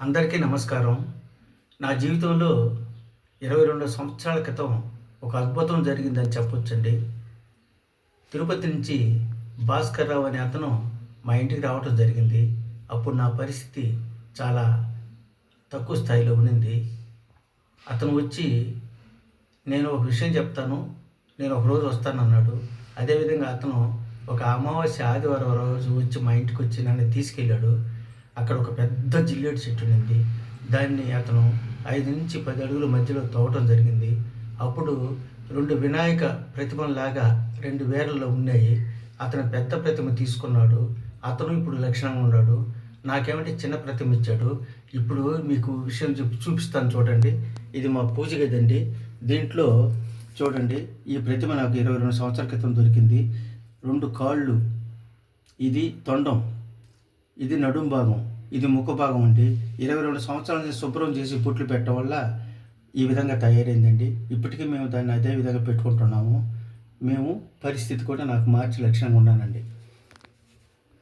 అందరికీ నమస్కారం. నా జీవితంలో 22 సంవత్సరాల క్రితం ఒక అద్భుతం జరిగిందని చెప్పొచ్చండి. తిరుపతి నుంచి భాస్కర్‌రావు అనే అతను మా ఇంటికి రావటం జరిగింది. అప్పుడు నా పరిస్థితి చాలా తక్కువ స్థాయిలో ఉండింది. అతను వచ్చి, "నేను ఒక విషయం చెప్తాను. నేను ఒకరోజు వస్తానన్నాడు." అదేవిధంగా అతను ఒక అమావాస్య ఆదివారం రోజు వచ్చి మా ఇంటికొచ్చి నన్ను తీసుకెళ్ళాడు. అక్కడ ఒక పెద్ద జిల్లేడు చెట్టు ఉండింది. దాన్ని అతను 5-10 అడుగుల మధ్యలో తవ్వటం జరిగింది. అప్పుడు 2 వినాయక ప్రతిమల్లాగా 2 వేర్లలో ఉన్నాయి. అతను పెద్ద ప్రతిమ తీసుకున్నాడు. అతను ఇప్పుడు లక్షణంగా ఉన్నాడు. నాకేమంటే చిన్న ప్రతిమ ఇచ్చాడు. ఇప్పుడు మీకు విషయం చూపిస్తాను చూడండి. ఇది మా పూజ గదండి. దీంట్లో చూడండి, ఈ ప్రతిమ నాకు 22 సంవత్సరాల క్రితం దొరికింది. 2 కాళ్ళు, ఇది తొండం, ఇది నడుం భాగం, ఇది ముఖ భాగం అండి. 22 సంవత్సరాల నుంచి శుభ్రం చేసి పుట్లు పెట్టడం వల్ల ఈ విధంగా తయారైందండి. ఇప్పటికీ మేము దాన్ని అదే విధంగా పెట్టుకుంటున్నాము. పరిస్థితి కూడా నాకు మార్చి లక్షణంగా ఉన్నానండి.